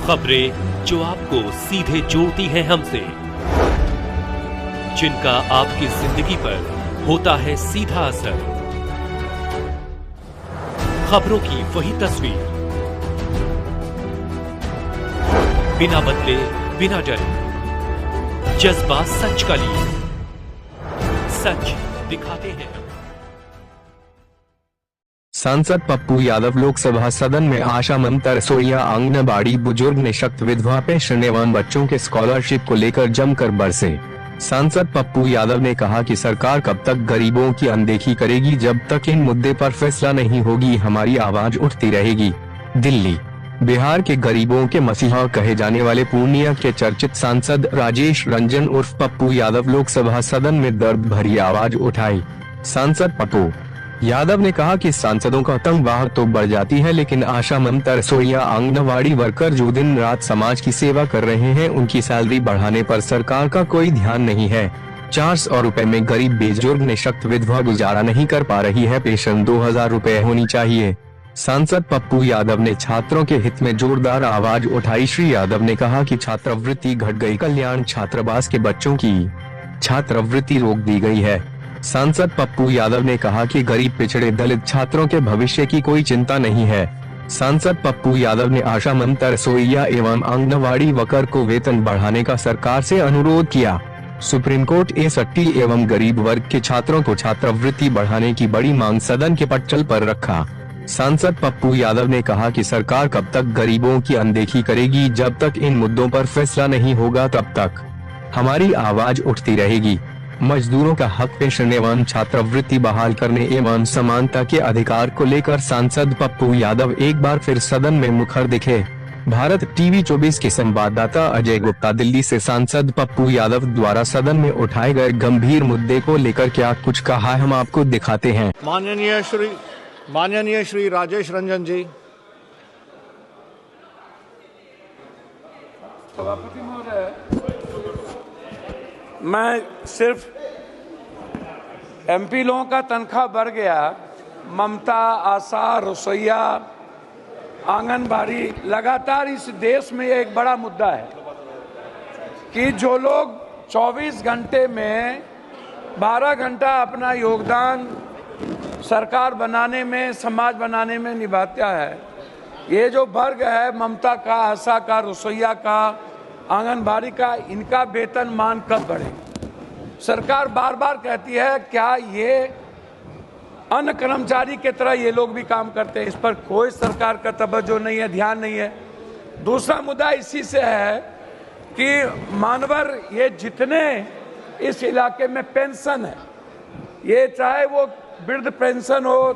खबरें जो आपको सीधे जोड़ती हैं हमसे, जिनका आपकी जिंदगी पर होता है सीधा असर। खबरों की वही तस्वीर, बिना बदले बिना डरे, जज्बा सच का लिए, सच दिखाते हैं। सांसद पप्पू यादव लोकसभा सदन में आशा ममता रसोइया आंगनबाड़ी बुजुर्ग निःशक्त विधवा पेंशन एवं बच्चों के स्कॉलरशिप को लेकर जमकर बरसे। सांसद पप्पू यादव ने कहा कि सरकार कब तक गरीबों की अनदेखी करेगी, जब तक इन मुद्दे पर फैसला नहीं होगी हमारी आवाज उठती रहेगी। दिल्ली बिहार के गरीबों के मसीहा कहे जाने वाले पूर्णिया के चर्चित सांसद राजेश रंजन उर्फ पप्पू यादव लोकसभा सदन में दर्द भरी आवाज उठाई। सांसद पप्पू यादव ने कहा कि सांसदों का तनख्वाह तो बढ़ जाती है, लेकिन आशा ममता रसोइया आंगनबाड़ी वर्कर जो दिन रात समाज की सेवा कर रहे हैं, उनकी सैलरी बढ़ाने पर सरकार का कोई ध्यान नहीं है। 400 रुपए में गरीब बुजुर्ग निःशक्त विधवा गुजारा नहीं कर पा रही है। पेंशन 2000 रुपए होनी चाहिए। सांसद पप्पू यादव ने छात्रों के हित में जोरदार आवाज उठाई। श्री यादव ने कहा कि छात्रवृत्ति घट गई, कल्याण छात्रावास के बच्चों की छात्रवृत्ति रोक दी गई है। सांसद पप्पू यादव ने कहा कि गरीब पिछड़े दलित छात्रों के भविष्य की कोई चिंता नहीं है। सांसद पप्पू यादव ने आशा ममता रसोइया एवं आंगनबाड़ी वर्कर को वेतन बढ़ाने का सरकार से अनुरोध किया। सुप्रीम कोर्ट एसटी एवं गरीब वर्ग के छात्रों को छात्रवृत्ति बढ़ाने की बड़ी मांग सदन के पटल पर रखा। सांसद पप्पू यादव ने कहा कि सरकार कब तक गरीबों की अनदेखी करेगी, जब तक इन मुद्दों पर फैसला नहीं होगा तब तक हमारी आवाज उठती रहेगी। मजदूरों का हक, पेंशन एवं छात्रवृत्ति बहाल करने एवं समानता के अधिकार को लेकर सांसद पप्पू यादव एक बार फिर सदन में मुखर दिखे। भारत टीवी 24 के संवाददाता अजय गुप्ता दिल्ली से सांसद पप्पू यादव द्वारा सदन में उठाए गए गंभीर मुद्दे को लेकर क्या कुछ कहा, हम आपको दिखाते हैं। माननीय श्री राजेश रंजन जी। सभापति महोदय, मैं सिर्फ एमपी लोगों का तनख्वाह बढ़ गया, ममता, आशा, रसोइया, आंगनबाड़ी, लगातार इस देश में एक बड़ा मुद्दा है कि जो लोग 24 घंटे में 12 घंटा अपना योगदान सरकार बनाने में, समाज बनाने में निभाता है, ये जो वर्ग है ममता का, आशा का, रसोइया का, आंगनबाड़ी का, इनका वेतन मान कब बढ़े? सरकार बार बार कहती है क्या ये अन्य कर्मचारी की तरह ये लोग भी काम करते हैं? इस पर कोई सरकार का तवज्जो नहीं है, ध्यान नहीं है। दूसरा मुद्दा इसी से है कि मानवर ये जितने इस इलाके में पेंशन है, ये चाहे वो वृद्ध पेंशन हो,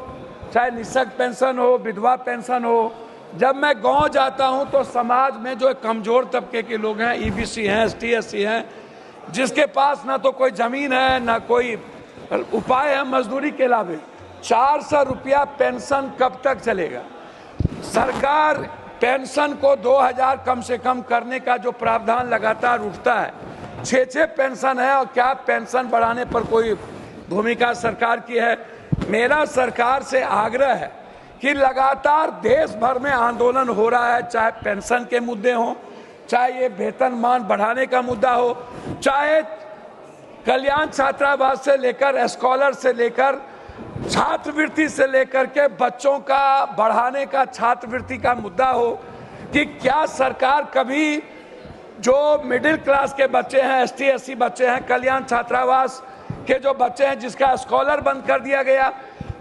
चाहे निःशक्त पेंशन हो, विधवा पेंशन हो, जब मैं गांव जाता हूं तो समाज में जो कमजोर तबके के लोग हैं, ईबीसी हैं, एसटी एससी हैं, जिसके पास ना तो कोई जमीन है ना कोई उपाय है मजदूरी के अलावे, 400 रुपया पेंशन कब तक चलेगा? सरकार पेंशन को 2000 कम से कम करने का जो प्रावधान लगातार उठता है, 6 पेंशन है, और क्या पेंशन बढ़ाने पर कोई भूमिका सरकार की है? मेरा सरकार से आग्रह है कि लगातार देश भर में आंदोलन हो रहा है, चाहे पेंशन के मुद्दे हों, चाहे ये वेतनमान बढ़ाने का मुद्दा हो, चाहे कल्याण छात्रावास से लेकर स्कॉलर से लेकर छात्रवृत्ति से लेकर के बच्चों का बढ़ाने का छात्रवृत्ति का मुद्दा हो, कि क्या सरकार कभी जो मिडिल क्लास के बच्चे हैं, एसटी एससी बच्चे हैं, कल्याण छात्रावास के जो बच्चे हैं जिसका स्कॉलर बंद कर दिया गया,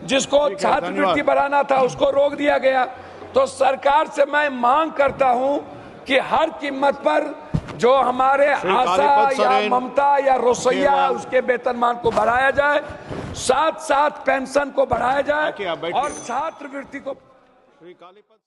जिसको छात्रवृत्ति बढ़ाना था उसको रोक दिया गया, तो सरकार से मैं मांग करता हूं कि हर कीमत पर जो हमारे आशा या ममता या रसोइया उसके वेतनमान को बढ़ाया जाए, साथ साथ पेंशन को बढ़ाया जाए और छात्रवृत्ति को